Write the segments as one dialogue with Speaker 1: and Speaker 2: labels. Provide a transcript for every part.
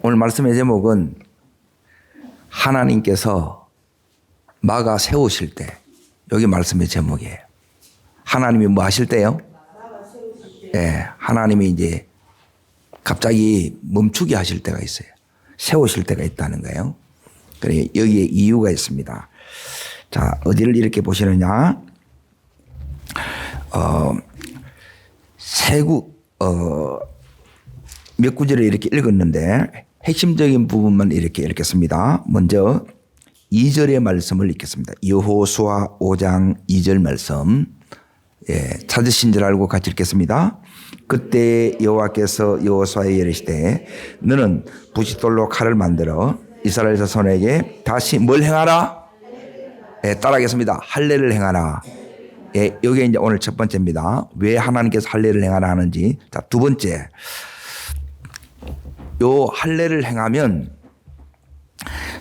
Speaker 1: 오늘 말씀의 제목은 하나님께서 막아 세우실 때, 여기 말씀의 제목이에요. 하나님이 뭐 하실 때요? 하나님이 이제 갑자기 멈추게 하실 때가 있어요. 세우실 때가 있다는 거예요. 그래, 여기에 이유가 있습니다. 자, 어디를 이렇게 보시느냐? 몇 구절을 이렇게 읽었는데 핵심적인 부분만 이렇게 읽겠습니다. 먼저 2절의 말씀을 읽겠습니다. 여호수아 5장 2절 말씀. 찾으신 줄 알고 같이 읽겠습니다. 그때 여호와께서 여호수아에게 이르시되 너는 부싯돌로 칼을 만들어 이스라엘 자손에게 다시 뭘 행하라? 따라하겠습니다. 할례를 행하라. 여기 이제 오늘 첫 번째입니다. 왜 하나님께서 할례를 행하라 하는지. 자, 두 번째. 요 할례를 행하면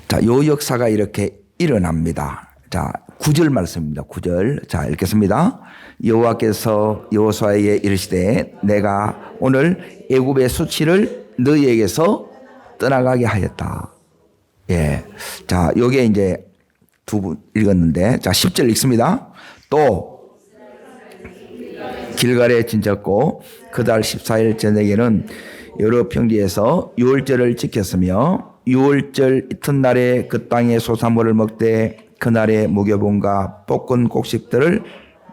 Speaker 1: 자, 요 역사가 이렇게 일어납니다. 자, 9절 말씀입니다. 9절. 자, 읽겠습니다. 여호와께서 여호수아에게 이르시되 내가 오늘 애굽의 수치를 너희에게서 떠나가게 하였다. 자, 요게 이제 두 분 읽었는데, 자, 10절 읽습니다. 또 길갈에 진쳤고 그달 14일 저녁에는 여러 평지에서 유월절을 지켰으며 유월절 이튿날에 그 땅의 소산물을 먹되 그날의 무교본과 볶은 곡식들을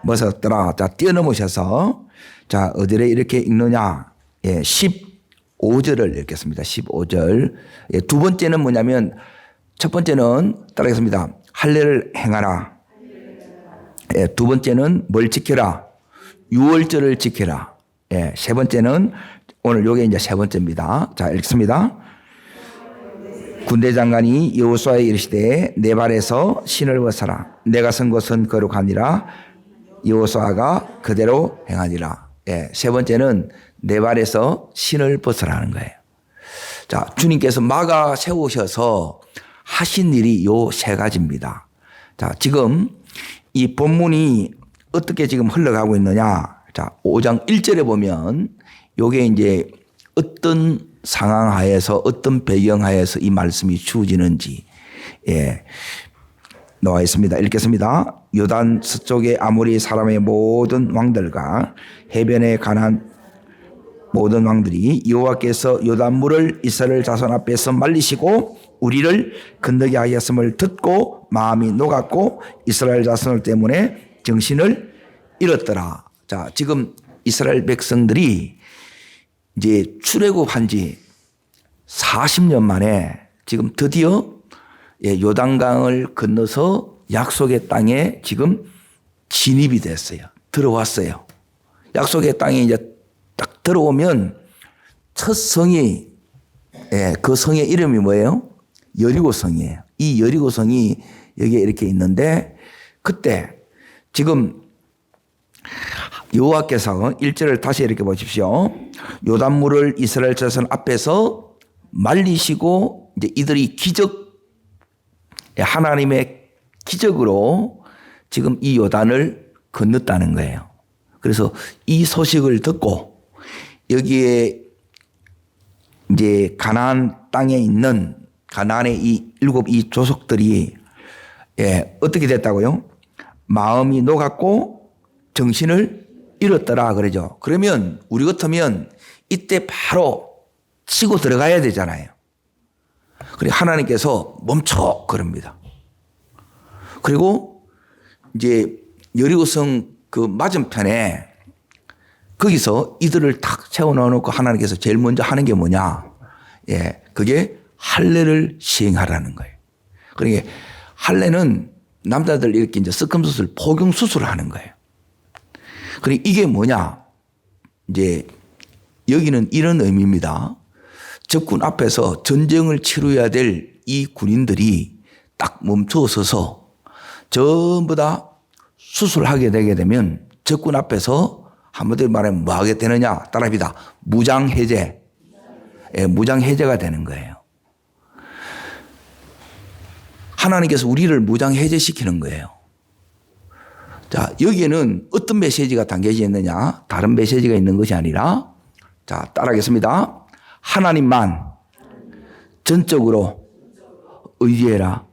Speaker 1: 먹었더라. 자, 뛰어넘으셔서 자, 어디를 이렇게 읽느냐? 15절을 읽겠습니다. 15절. 두 번째는 뭐냐면 첫 번째는 따라하겠습니다. 할례를 행하라. 두 번째는 뭘 지켜라? 유월절을 지켜라. 세 번째는 오늘 요게 이제 세 번째입니다. 자, 읽습니다. 군대 장관이 여호수아에 이르시되 내 발에서 신을 벗어라. 내가 선 곳은 거룩하니라. 여호수아가 그대로 행하니라. 세 번째는 내 발에서 신을 벗어라는 거예요. 자, 주님께서 막아 세우셔서 하신 일이 요 세 가지입니다. 자, 지금 이 본문이 어떻게 지금 흘러가고 있느냐. 자, 5장 1절에 보면 요게 이제 어떤 상황 하에서 어떤 배경 하에서 이 말씀이 주어지는지 나와 있습니다. 읽겠습니다. 요단 서쪽의 아모리 사람의 모든 왕들과 해변에 관한 모든 왕들이 여호와께서 요단물을 이스라엘 자손 앞에서 말리시고 우리를 건너게 하였음을 듣고 마음이 녹았고 이스라엘 자손 때문에 정신을 잃었더라. 자, 지금 이스라엘 백성들이 이제 출애굽한 지 40년 만에 지금 드디어 요단강을 건너서 약속의 땅에 지금 진입이 됐어요. 들어왔어요. 약속의 땅에 이제 딱 들어오면 첫 성이 그 성의 이름이 뭐예요? 여리고성이에요. 이 여리고성이 여기에 이렇게 있는데 그때 지금 여호와께서 1절을 다시 이렇게 보십시오. 요단물을 이스라엘 자손 앞에서 말리시고 이제 이들이 하나님의 기적으로 지금 이 요단을 건넜다는 거예요. 그래서 이 소식을 듣고 여기에 이제 가나안 땅에 있는 가나안의 이 일곱 이 조속들이 어떻게 됐다고요? 마음이 녹았고 정신을 잃었더라 그러죠. 그러면 우리 같으면 이때 바로 치고 들어가야 되잖아요. 그리고 하나님께서 멈춰 그럽니다. 그리고 이제 여리고성 그 맞은편에 거기서 이들을 탁 세워놓고 하나님께서 제일 먼저 하는 게 뭐냐? 그게 할례를 시행하라는 거예요. 그러니까 할례는 남자들 이렇게 이제 석금수술, 포경수술을 하는 거예요. 그리고 이게 뭐냐? 이제 여기는 이런 의미입니다. 적군 앞에서 전쟁을 치러야 될 이 군인들이 딱 멈춰서서 전부 다 수술하게 되게 되면 적군 앞에서 한마디로 말하면 뭐 하게 되느냐? 따라합니다. 무장해제. 무장해제가 되는 거예요. 하나님께서 우리를 무장해제시키는 거예요. 자, 여기에는 어떤 메시지가 담겨져 있느냐? 다른 메시지가 있는 것이 아니라 자, 따라하겠습니다. 하나님만 전적으로 의지해라.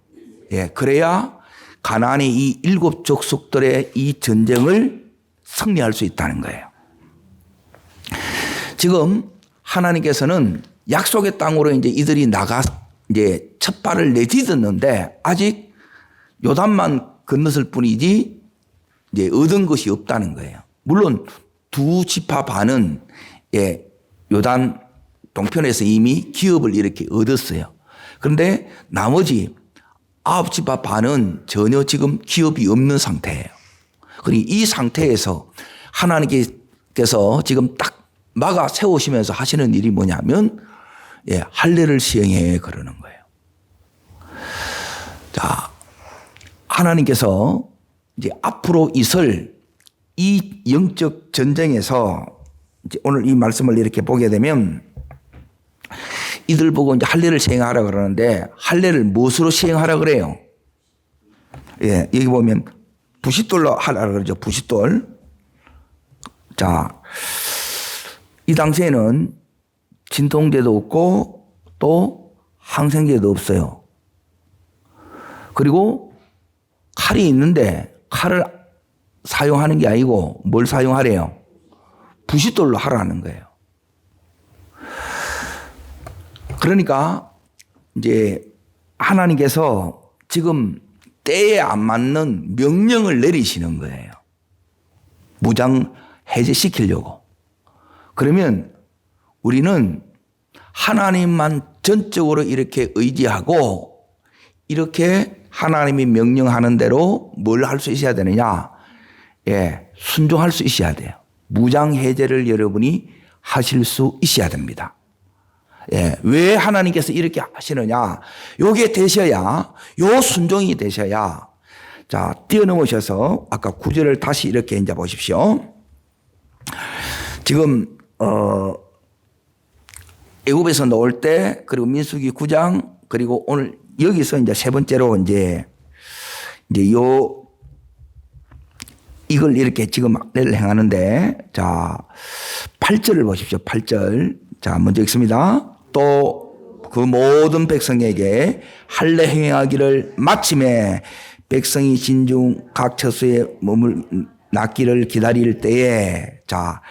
Speaker 1: 예, 그래야 가나안의 이 7 족속들의 이 전쟁을 승리할 수 있다는 거예요. 지금 하나님께서는 약속의 땅으로 이제 이들이 이제 첫 발을 내딛었는데 아직 요단만 건넜을 뿐이지 이제 얻은 것이 없다는 거예요. 물론 2 지파 반은 예, 요단 동편에서 이미 기업을 이렇게 얻었어요. 그런데 나머지 9 지파 반은 전혀 지금 기업이 없는 상태예요. 그러니 이 상태에서 하나님께서 지금 딱 막아 세우시면서 하시는 일이 뭐냐면 예, 할례를 시행해 그러는 거예요. 자, 하나님께서 이제 앞으로 있을 이 영적 전쟁에서 이제 오늘 이 말씀을 이렇게 보게 되면 이들 보고 이제 할례를 시행하라 그러는데 할례를 무엇으로 시행하라 그래요? 예, 여기 보면 부싯돌로 하라 그러죠. 부싯돌. 자, 이 당시에는 진통제도 없고 또 항생제도 없어요. 그리고 칼이 있는데 칼을 사용하는 게 아니고 뭘 사용하래요? 부싯돌로 하라는 거예요. 그러니까 이제 하나님께서 지금 때에 안 맞는 명령을 내리시는 거예요. 무장 해제시키려고. 그러면 우리는 하나님만 전적으로 이렇게 의지하고 이렇게 하나님이 명령하는 대로 뭘 할 수 있어야 되느냐? 예, 순종할 수 있어야 돼요. 무장 해제를 여러분이 하실 수 있어야 됩니다. 예, 왜 하나님께서 이렇게 하시느냐? 요게 되셔야, 요 순종이 되셔야. 자, 뛰어넘으셔서 아까 9절을 다시 이렇게 이제 보십시오. 지금 애굽에서 나올 때 그리고 민수기 9장 그리고 오늘 여기서 이제 세 번째로 이제 이걸 이렇게 지금 할례를 행하는데 자 8절을 보십시오. 8절. 자, 먼저 읽습니다. 또 그 모든 백성에게 할례 행하기를 마침에 백성이 진중 각 처소에 몸을 낫기를 기다릴 때에 자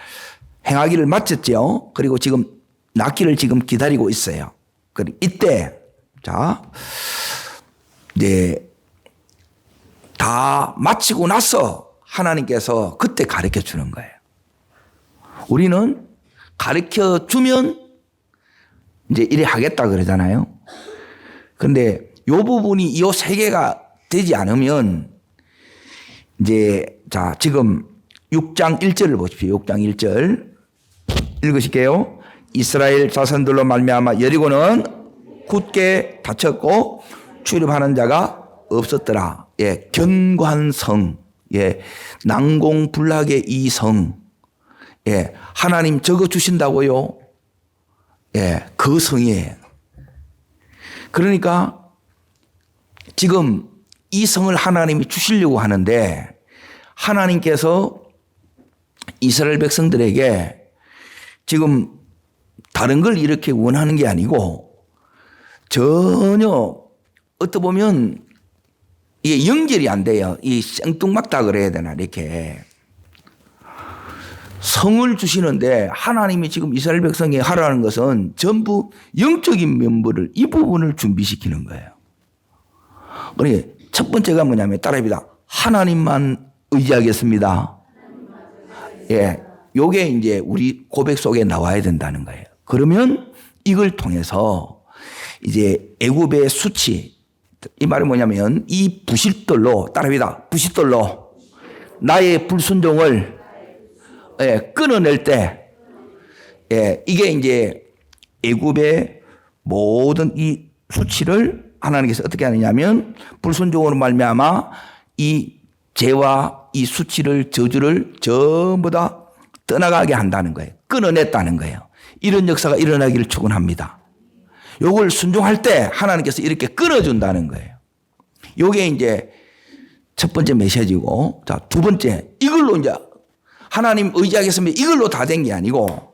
Speaker 1: 행하기를 마쳤죠. 그리고 지금 낫기를 지금 기다리고 있어요. 그리고 이때 자 이제 다 마치고 나서 하나님께서 그때 가르쳐 주는 거예요. 우리는 가르쳐 주면 이제 이래 하겠다 그러잖아요. 그런데 요 부분이 이 세 개가 되지 않으면 이제 자 지금 6장 1절을 보십시오. 6장 1절 읽으실게요. 이스라엘 자손들로 말미암아 여리고는 굳게 닫혔고 출입하는 자가 없었더라. 예, 견관성, 예, 난공불락의 이 성, 예, 하나님 적어 주신다고요. 예, 그 성이에요. 그러니까 지금 이 성을 하나님이 주시려고 하는데 하나님께서 이스라엘 백성들에게 지금 다른 걸 이렇게 원하는 게 아니고 전혀 어떻게 보면 이게 연결이 안 돼요. 이 생뚱맞다 그래야 되나 이렇게. 성을 주시는데 하나님이 지금 이스라엘 백성에 하라는 것은 전부 영적인 면모를 이 부분을 준비시키는 거예요. 그러니까 첫 번째가 뭐냐면 따라합니다. 하나님만 의지하겠습니다. 예, 요게 이제 우리 고백 속에 나와야 된다는 거예요. 그러면 이걸 통해서 이제 애굽의 수치, 이 말은 뭐냐면 이 부싯돌로 따라합니다. 부싯돌로 나의 불순종을 예, 끊어낼 때, 예, 이게 이제 애굽의 모든 이 수치를 하나님께서 어떻게 하느냐면 불순종으로 말미암아 이 죄와 이 수치를 저주를 전부 다 떠나가게 한다는 거예요. 끊어냈다는 거예요. 이런 역사가 일어나기를 축원합니다. 요걸 순종할 때 하나님께서 이렇게 끊어준다는 거예요. 요게 이제 첫 번째 메시지고, 자, 두 번째, 이걸로 이제 하나님 의지하겠습니다. 이걸로 다 된 게 아니고,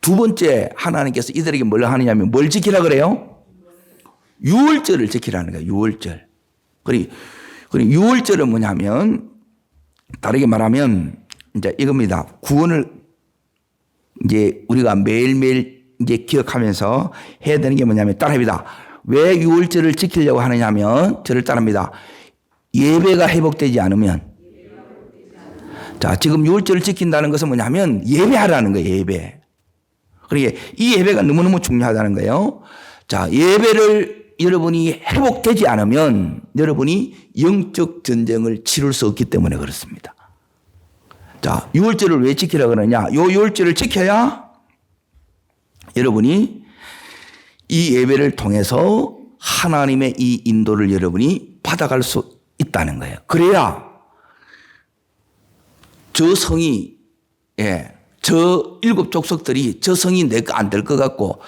Speaker 1: 두 번째 하나님께서 이들에게 뭘 하느냐면 뭘 지키라 그래요? 유월절을 지키라는 거예요. 유월절. 그리고 유월절은 뭐냐면 다르게 말하면 이제 이겁니다. 구원을 이제 우리가 매일매일 이제 기억하면서 해야 되는 게 뭐냐면 따라합니다. 왜 유월절을 지키려고 하느냐면 저를 따라합니다. 예배가 회복되지 않으면 자, 지금 유월절을 지킨다는 것은 뭐냐면 예배하라는 거예요. 예배. 그러니까 이 예배가 너무너무 중요하다는 거예요. 자, 예배를 여러분이 회복되지 않으면 여러분이 영적 전쟁을 치룰 수 없기 때문에 그렇습니다. 자, 유월절을 왜 지키라고 그러냐? 요 유월절을 지켜야 여러분이 이 예배를 통해서 하나님의 이 인도를 여러분이 받아갈 수 있다는 거예요. 그래야 저 성이, 저 7 족속들이 저 성이 내가 안 될 것 같고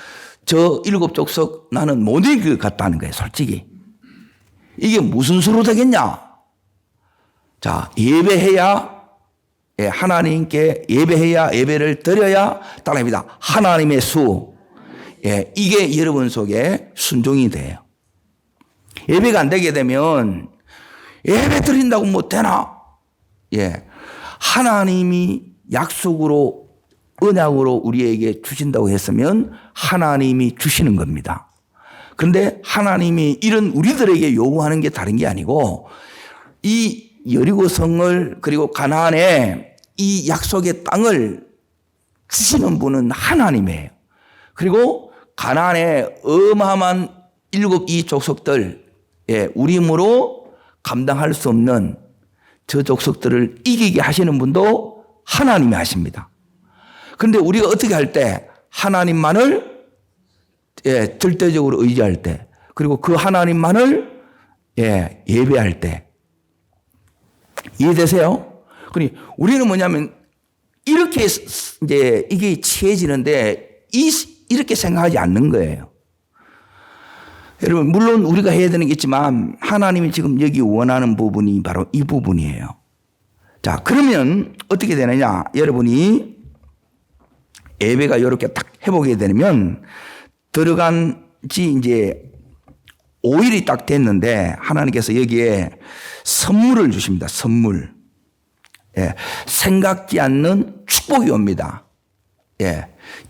Speaker 1: 저 7 족속 나는 못 이길 것 같다는 거예요. 솔직히. 이게 무슨 수로 되겠냐? 자, 예배해야 하나님께 예배해야 예배를 드려야 따라합니다. 하나님의 수. 이게 여러분 속에 순종이 돼요. 예배가 안 되게 되면 예배 드린다고 못 되나? 하나님이 약속으로 언약으로 우리에게 주신다고 했으면 하나님이 주시는 겁니다. 그런데 하나님이 이런 우리들에게 요구하는 게 다른 게 아니고 이 여리고 성을 그리고 가나안에 이 약속의 땅을 주시는 분은 하나님이에요. 그리고 가나안에 어마어마한 7 이 족속들, 우리 힘으로 감당할 수 없는 저 족속들을 이기게 하시는 분도 하나님이 하십니다. 그런데 우리가 어떻게 할 때 하나님만을 절대적으로 의지할 때 그리고 그 하나님만을 예배할 때 이해되세요? 그러니 우리는 뭐냐면 이렇게 이제 이게 취해지는데 이렇게 생각하지 않는 거예요. 여러분 물론 우리가 해야 되는 게 있지만 하나님이 지금 여기 원하는 부분이 바로 이 부분이에요. 자, 그러면 어떻게 되느냐? 여러분이 예배가 이렇게 딱 회복이 되면 들어간 지 이제 5일이 딱 됐는데 하나님께서 여기에 선물을 주십니다. 선물. 생각지 않는 축복이 옵니다.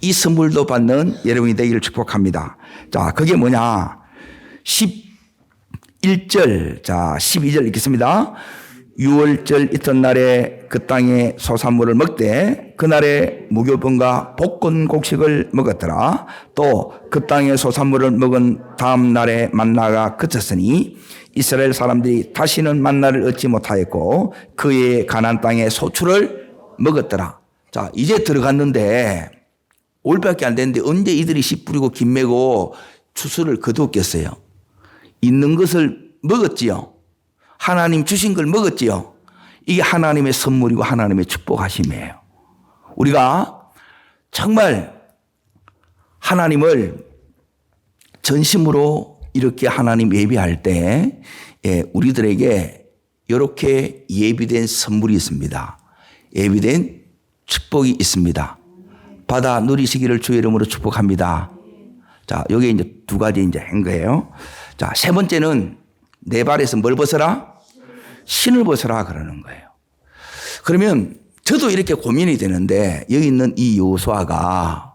Speaker 1: 이 선물도 받는 여러분이 되기를 축복합니다. 자, 그게 뭐냐? 11절, 자, 12절 읽겠습니다. 유월절 이튿날에 그 땅의 소산물을 먹되 그날에 무교병과 볶은 곡식을 먹었더라. 또 그 땅의 소산물을 먹은 다음 날에 만나가 그쳤으니 이스라엘 사람들이 다시는 만나를 얻지 못하였고 그의 가나안 땅의 소출을 먹었더라. 자, 이제 들어갔는데 5일밖에 안 됐는데 언제 이들이 씨 뿌리고 김 메고 추수를 거두었겠어요? 있는 것을 먹었지요. 하나님 주신 걸 먹었지요. 이게 하나님의 선물이고 하나님의 축복하심이에요. 우리가 정말 하나님을 전심으로 이렇게 하나님 예배할 때 우리들에게 이렇게 예비된 선물이 있습니다. 예비된 축복이 있습니다. 받아 누리시기를 주의 이름으로 축복합니다. 자, 여기 이제 2가지 이제 한 거예요. 자, 3번째는 내 발에서 뭘 벗어라? 신을 벗어라 그러는 거예요. 그러면 저도 이렇게 고민이 되는데 여기 있는 이 여호수아가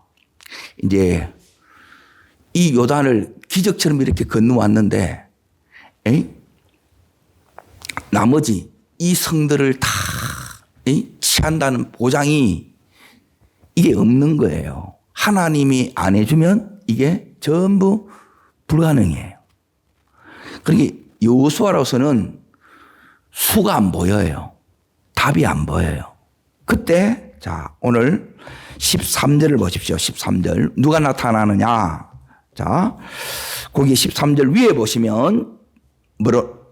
Speaker 1: 이제 이 요단을 기적처럼 이렇게 건너왔는데 나머지 이 성들을 다 취한다는 보장이 이게 없는 거예요. 하나님이 안 해주면 이게 전부 불가능해요. 그러니까 여호수아로서는 수가 안 보여요. 답이 안 보여요. 그때 자, 오늘 13절을 보십시오. 13절 누가 나타나느냐? 자, 거기 13절 위에 보시면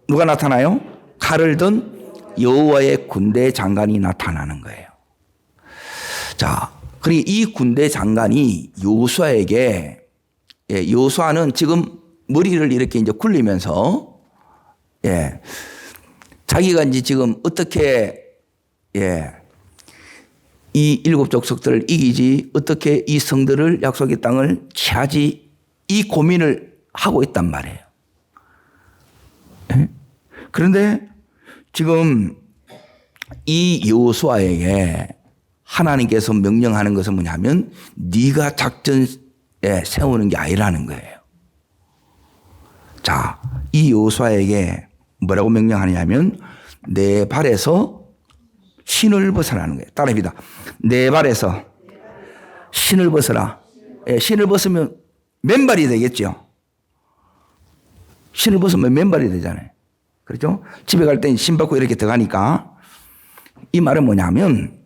Speaker 1: 누가 나타나요? 칼을 든 여호와의 군대 장관이 나타나는 거예요. 자, 그리고 이 군대 장관이 여호수아에게 여호수아는 지금 머리를 이렇게 이제 굴리면서 자기가 이제 지금 어떻게 이 7 족속들을 이기지 어떻게 이 성들을 약속의 땅을 취하지 이 고민을 하고 있단 말이에요. 예? 그런데 지금 이 여호수아에게 하나님께서 명령하는 것은 뭐냐면 네가 작전에 세우는 게 아니라는 거예요. 자, 이 여호수아에게 뭐라고 명령하느냐면 내 발에서 신을 벗으라는 거예요. 따라합니다. 내 발에서 신을 벗어라. 예, 신을 벗으면 맨발이 되겠죠. 신을 벗으면 맨발이 되잖아요. 그렇죠? 집에 갈 땐 신 벗고 이렇게 들어가니까 이 말은 뭐냐면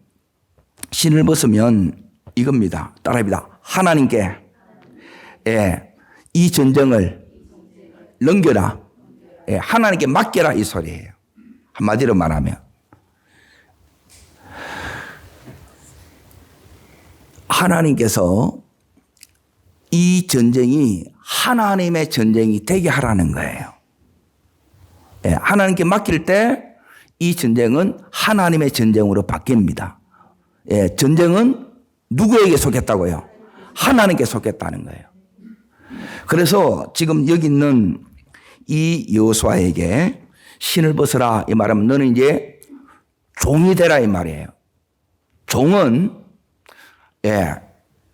Speaker 1: 신을 벗으면 이겁니다. 따라합니다. 하나님께 이 전쟁을 넘겨라. 하나님께 맡겨라 이 소리예요. 한마디로 말하면 하나님께서 이 전쟁이 하나님의 전쟁이 되게 하라는 거예요. 하나님께 맡길 때 이 전쟁은 하나님의 전쟁으로 바뀝니다. 전쟁은 누구에게 속했다고요? 하나님께 속했다는 거예요. 그래서 지금 여기 있는 이 여호수아에게 신을 벗어라 이 말하면 너는 이제 종이 되라 이 말이에요. 종은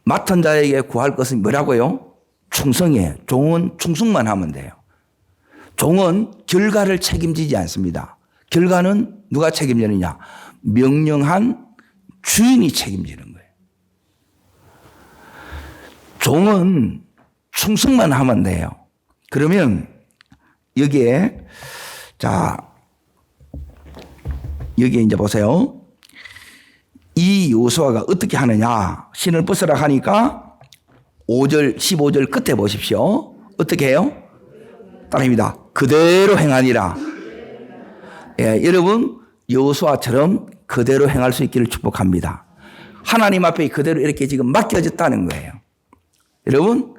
Speaker 1: 맡은 자에게 구할 것은 뭐라고요? 충성이에요. 종은 충성만 하면 돼요. 종은 결과를 책임지지 않습니다. 결과는 누가 책임지느냐? 명령한 주인이 책임지는 거예요. 종은 충성만 하면 돼요. 그러면 여기에 여기에 이제 보세요. 이 여호수아가 어떻게 하느냐? 신을 벗으라 하니까 5절, 15절 끝에 보십시오. 어떻게 해요? 따라합니다. 그대로 행하니라. 여러분 여호수아처럼 그대로 행할 수 있기를 축복합니다. 하나님 앞에 그대로 이렇게 지금 맡겨졌다는 거예요. 여러분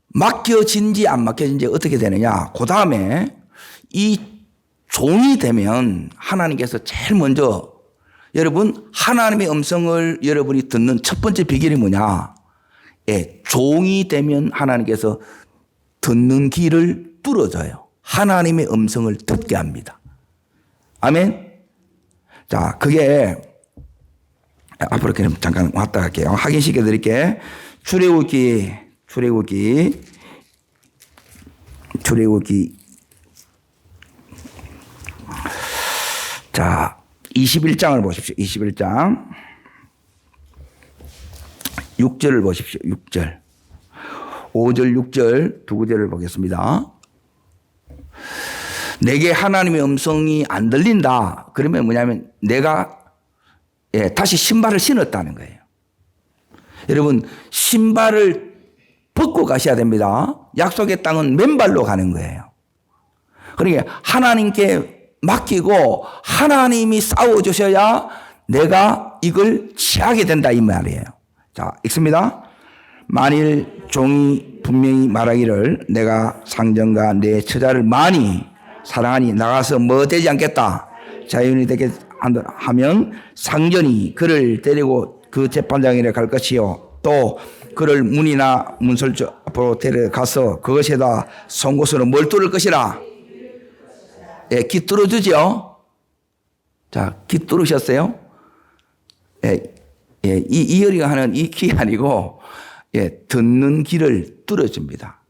Speaker 1: 맡겨진지 안 맡겨진지 어떻게 되느냐? 그 다음에 이 종이 되면 하나님께서 제일 먼저 여러분 하나님의 음성을 여러분이 듣는 첫 번째 비결이 뭐냐? 종이 되면 하나님께서 듣는 귀를 뚫어줘요. 하나님의 음성을 듣게 합니다. 아멘. 자, 그게 앞으로 그냥 잠깐 왔다 갈게요. 확인시켜 드릴게요. 출애굽기 자, 21장을 보십시오. 21장 6절을 보십시오. 6절 5절 6절 두 구절을 보겠습니다. 내게 하나님의 음성이 안 들린다. 그러면 뭐냐면 내가 다시 신발을 신었다는 거예요. 여러분 신발을 벗고 가셔야 됩니다. 약속의 땅은 맨발로 가는 거예요. 그러니까 하나님께 맡기고 하나님이 싸워주셔야 내가 이걸 취하게 된다 이 말이에요. 자, 읽습니다. 만일 종이 분명히 말하기를 내가 상전과 내 처자를 많이 사랑하니 나가서 뭐 되지 않겠다. 자연이 되게 하면 상전이 그를 데리고 그 재판장에게 갈 것이요. 또 그를 문이나 문설주 앞으로 데려가서 그것에다 송곳으로 뭘 뚫을 것이라. 귀 뚫어주죠. 자, 귀 뚫으셨어요? 이어리가 하는 이 귀 아니고 듣는 귀를 뚫어줍니다.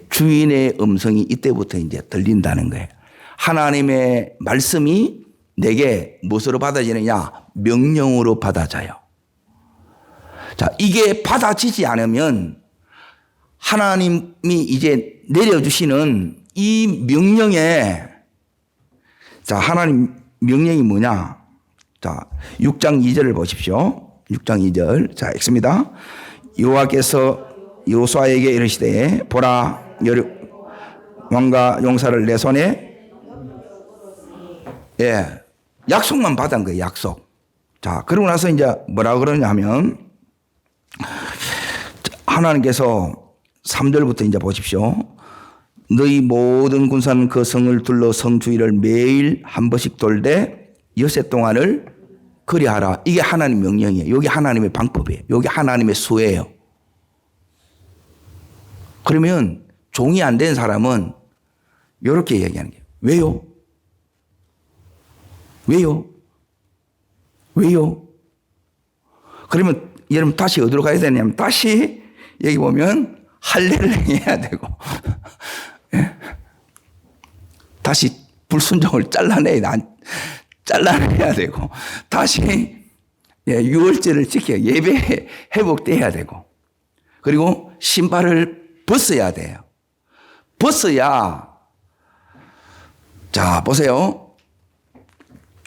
Speaker 1: 주인의 음성이 이때부터 이제 들린다는 거예요. 하나님의 말씀이 내게 무엇으로 받아지느냐? 명령으로 받아져요. 자, 이게 받아지지 않으면 하나님이 이제 내려주시는 이 명령에 하나님 명령이 뭐냐? 자, 6장 2절을 보십시오. 6장 2절. 자, 읽습니다. 여호와께서 여호수아에게 이르시되 보라 왕과 용사를 내 손에 약속만 받은 거예요. 약속. 자, 그러고 나서 이제 뭐라 그러냐면 하나님께서 3절부터 이제 보십시오. 너희 모든 군사는 그 성을 둘러 성 주위를 매일 한 번씩 돌되 여세 동안을 그리하라. 이게 하나님 명령이에요. 여기 하나님의 방법이에요. 여기 하나님의 수예요. 그러면 종이 안 된 사람은 이렇게 얘기하는 거예요. 왜요? 왜요? 왜요? 그러면 여러분 다시 어디로 가야 되냐면 다시 여기 보면 할례를 행해야 되고 예? 다시 불순종을 잘라내야 되고 다시 유월절을 지켜 예배 회복돼야 되고 그리고 신발을 벗어야 돼요. 벗어야 자 보세요.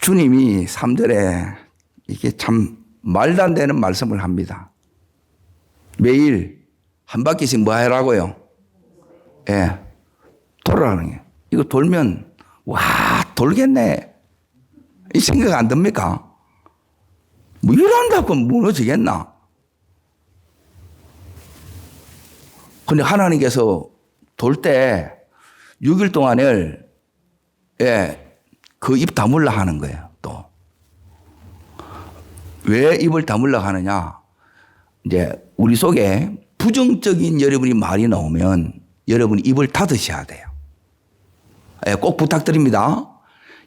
Speaker 1: 주님이 3절에 이게 참 말도 안 되는 말씀을 합니다. 매일 한 바퀴씩 뭐 하라고요? 예, 돌아가는 게. 이거 돌면 와 돌겠네 이 생각 안 듭니까? 뭐 이런다고 무너지겠나? 근데 하나님께서 돌 때 6일 동안을 그 입 다물라 하는 거예요. 또 왜 입을 다물라 하느냐? 이제 우리 속에 부정적인 여러분이 말이 나오면 여러분이 입을 닫으셔야 돼요. 꼭 부탁드립니다.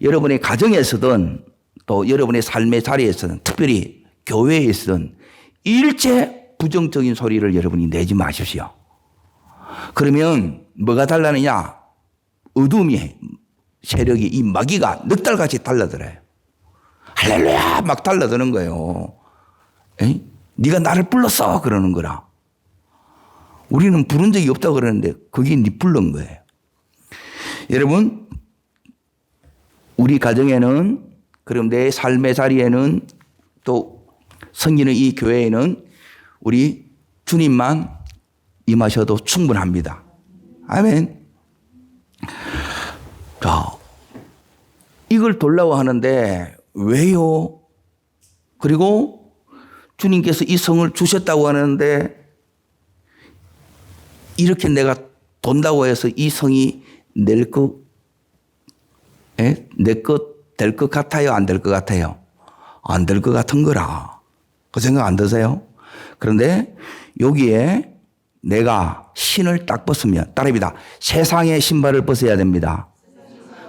Speaker 1: 여러분의 가정에서든 또 여러분의 삶의 자리에서든 특별히 교회에서든 일체 부정적인 소리를 여러분이 내지 마십시오. 그러면 뭐가 달라느냐? 어둠의 세력이 이 마귀가 넉달같이 달라들어요. 할렐루야 막 달라드는 거예요. 에이? 네가 나를 불렀어 그러는 거라. 우리는 부른 적이 없다고 그러는데 그게 네 부른 거예요. 여러분 우리 가정에는 그럼 내 삶의 자리에는 또 성기는 이 교회에는 우리 주님만 임하셔도 충분합니다. 아멘. 자, 이걸 돌라고 하는데 왜요? 그리고 주님께서 이 성을 주셨다고 하는데 이렇게 내가 돈다고 해서 이 성이 내 것 될 것 같아요? 안 될 것 같아요? 안 될 것 같은 거라. 그 생각 안 드세요? 그런데 여기에 내가 신을 딱 벗으면 따라합니다. 세상의 신발을 벗어야 됩니다.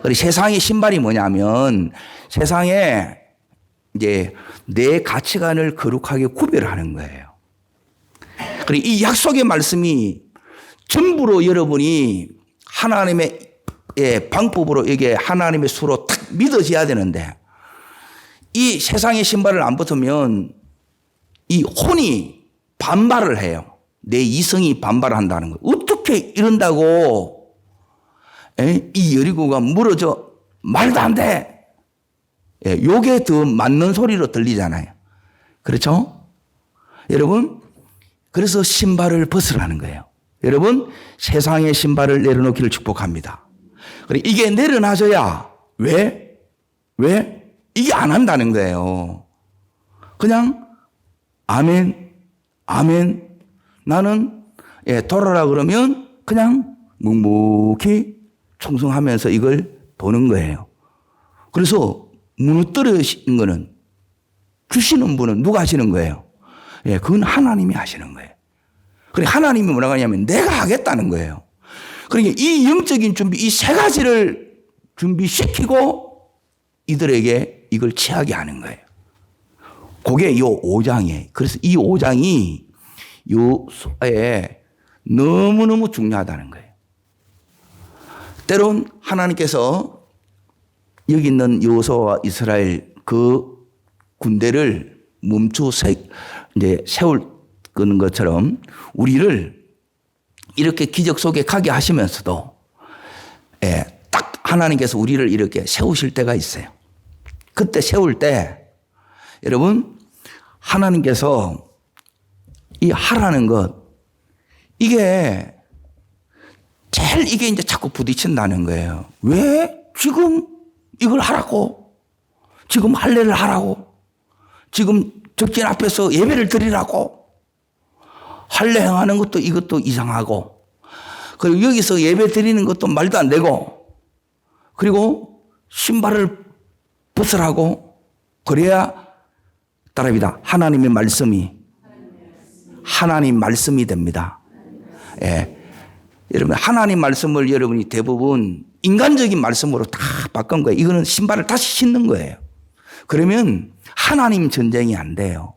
Speaker 1: 그리고 세상의 신발이 뭐냐면 세상에 이제 내 가치관을 거룩하게 구별하는 거예요. 그리고 이 약속의 말씀이 전부로 여러분이 하나님의 방법으로 이게 하나님의 수로 탁 믿어져야 되는데 이 세상의 신발을 안 벗으면 이 혼이 반발을 해요. 내 이성이 반발을 한다는 거예요. 어떻게 이런다고 이 여리고가 무너져 말도 안 돼. 요게 더 맞는 소리로 들리잖아요. 그렇죠? 여러분 그래서 신발을 벗으라는 거예요. 여러분 세상의 신발을 내려놓기를 축복합니다. 그리고 이게 내려놔져야 왜? 이게 안 한다는 거예요. 그냥 아멘 아멘 나는 돌아라 그러면 그냥 묵묵히 충성하면서 이걸 도는 거예요. 그래서 무너뜨리신 거는 주시는 분은 누가 하시는 거예요? 그건 하나님이 하시는 거예요. 그리고 하나님이 뭐라고 하냐면 내가 하겠다는 거예요. 그러니까 이 영적인 준비, 이 세 가지를 준비시키고 이들에게 이걸 취하게 하는 거예요. 그게 요 5장이에요. 그래서 이 5장이 요에 너무너무 중요하다는 거예요. 때론 하나님께서 여기 있는 여호수아와 이스라엘 그 군대를 이제 세울 것처럼 우리를 이렇게 기적 속에 가게 하시면서도 딱 하나님께서 우리를 이렇게 세우실 때가 있어요. 그때 세울 때 여러분 하나님께서 이 하라는 것 이게 제일 이게 이제 자꾸 부딪힌다는 거예요. 왜 지금 이걸 하라고? 지금 할례를 하라고? 지금 적진 앞에서 예배를 드리라고? 할례 행하는 것도 이것도 이상하고 그리고 여기서 예배 드리는 것도 말도 안 되고 그리고 신발을 벗으라고 그래야 따라합니다. 하나님의 말씀이 하나님 말씀이 됩니다. 여러분, 하나님 말씀을 여러분이 대부분 인간적인 말씀으로 다 바꾼 거예요. 이거는 신발을 다시 신는 거예요. 그러면 하나님 전쟁이 안 돼요.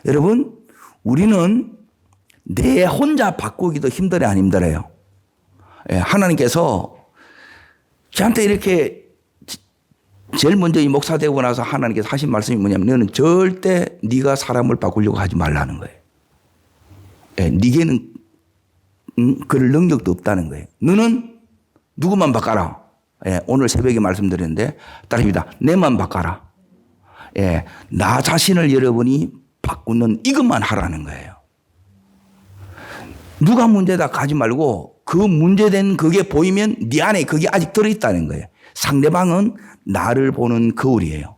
Speaker 1: 여러분, 우리는 내 혼자 바꾸기도 힘들어요, 안 힘들어요? 예, 하나님께서 저한테 이렇게 제일 먼저 이 목사 되고 나서 하나님께서 하신 말씀이 뭐냐면, 너는 절대 네가 사람을 바꾸려고 하지 말라는 거예요. 예, 네게는 그럴 능력도 없다는 거예요. 너는 누구만 바꿔라. 예, 오늘 새벽에 말씀드렸는데 따릅니다. 내만 바꿔라. 예, 나 자신을 여러분이 바꾸는 이것만 하라는 거예요. 누가 문제다 가지 말고 그 문제된 그게 보이면 네 안에 그게 아직 들어있다는 거예요. 상대방은 나를 보는 거울이에요.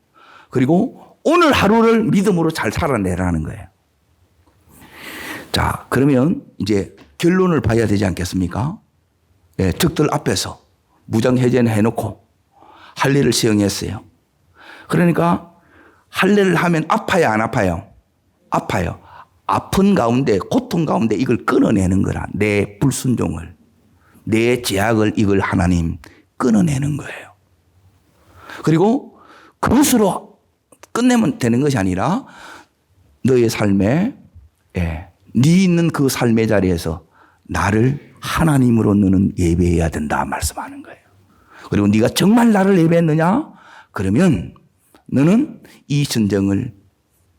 Speaker 1: 그리고 오늘 하루를 믿음으로 잘 살아내라는 거예요. 자, 그러면 이제 결론을 봐야 되지 않겠습니까? 예, 적들 앞에서 무장해제는 해놓고 할례를 시행했어요. 그러니까 할례를 하면 아파요, 안 아파요? 아파요. 아픈 가운데, 고통 가운데 이걸 끊어내는 거라. 내 불순종을, 내 제약을 이걸 하나님 끊어내는 거예요. 그리고 그것으로 끝내면 되는 것이 아니라 너의 삶에, 네 있는 그 삶의 자리에서 나를 하나님으로 너는 예배해야 된다 말씀하는 거예요. 그리고 네가 정말 나를 예배했느냐? 그러면 너는 이 전쟁을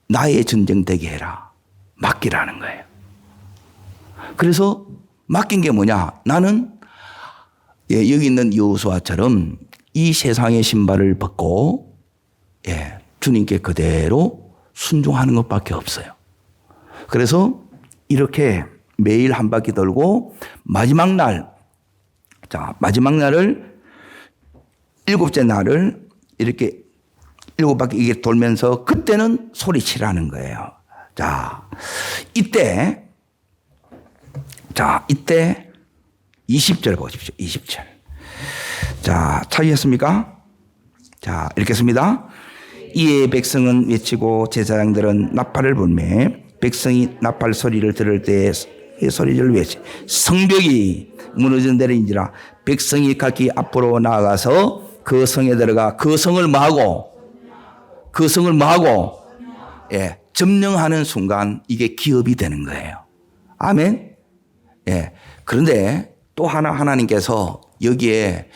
Speaker 1: 나의 전쟁 되게 해라. 맡기라는 거예요. 그래서 맡긴 게 뭐냐? 나는 여기 있는 여호수아처럼 이 세상의 신발을 벗고 주님께 그대로 순종하는 것밖에 없어요. 그래서 이렇게 매일 한 바퀴 돌고 마지막 날, 자, 마지막 날을 일곱째 날을 이렇게 일곱 바퀴 이게 돌면서 그때는 소리치라는 거예요. 자, 이때 20절 보십시오. 20절. 자, 찾으셨습니까? 자, 읽겠습니다. 이에 백성은 외치고 제사장들은 나팔을 불매 백성이 나팔 소리를 들을 때에 소리를 외치 성벽이 무너진 데인지라 백성이 각기 앞으로 나아가서 그 성에 들어가 그 성을 뭐하고 점령하는 순간 이게 기업이 되는 거예요. 아멘. 그런데 또 하나님께서 여기에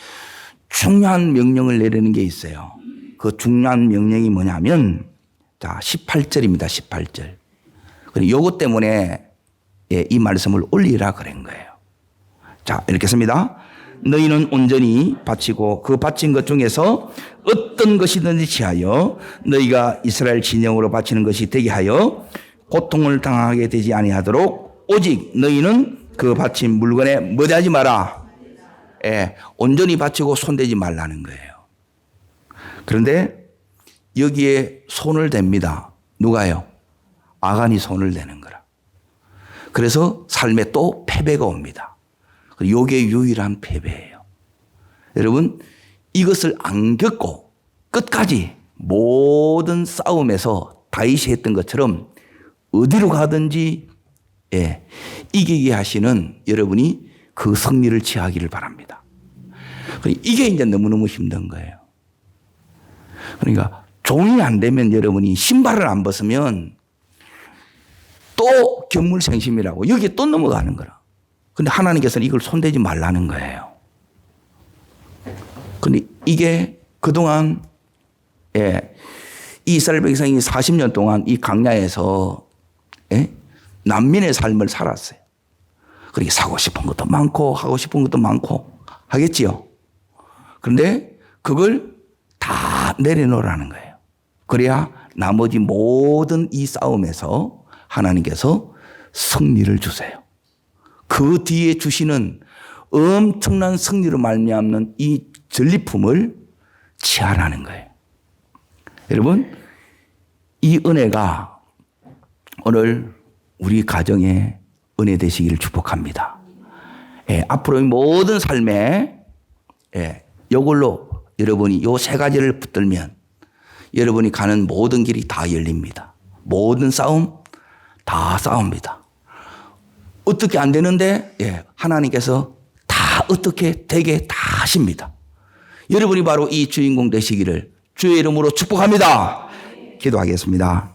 Speaker 1: 중요한 명령을 내리는 게 있어요. 그 중요한 명령이 뭐냐면, 자, 18절입니다. 18절. 그리고 요것 때문에 이 말씀을 올리라 그런 거예요. 자, 읽겠습니다. 너희는 온전히 바치고 그 바친 것 중에서 어떤 것이든지 취하여 너희가 이스라엘 진영으로 바치는 것이 되게 하여 고통을 당하게 되지 아니하도록 오직 너희는 그 바친 물건에 뭐하지 마라. 온전히 바치고 손대지 말라는 거예요. 그런데 여기에 손을 댑니다. 누가요? 아간이 손을 대는 거라. 그래서 삶에 또 패배가 옵니다. 이게 유일한 패배예요. 여러분, 이것을 안 겪고 끝까지 모든 싸움에서 다윗이 했던 것처럼 어디로 가든지 이기게 하시는 여러분이 그 승리를 취하기를 바랍니다. 이게 이제 너무너무 힘든 거예요. 그러니까 종이 안 되면 여러분이 신발을 안 벗으면 또 견물생심이라고 여기에 또 넘어가는 거라. 근데 하나님께서는 이걸 손대지 말라는 거예요. 근데 이게 그동안 이스라엘 백성이 40년 동안 이 광야에서 난민의 삶을 살았어요. 그렇게 사고 싶은 것도 많고 하고 싶은 것도 많고 하겠지요. 그런데 그걸 다 내려놓으라는 거예요. 그래야 나머지 모든 이 싸움에서 하나님께서 승리를 주세요. 그 뒤에 주시는 엄청난 승리로 말미암는 이 전리품을 취하라는 거예요. 여러분, 이 은혜가 오늘 우리 가정에 은혜 되시기를 축복합니다. 앞으로 모든 삶에 이걸로 여러분이 요 세 가지를 붙들면 여러분이 가는 모든 길이 다 열립니다. 모든 싸움 다 싸웁니다. 어떻게 안 되는데 하나님께서 어떻게 되게 다 하십니다. 여러분이 바로 이 주인공 되시기를 주의 이름으로 축복합니다. 기도하겠습니다.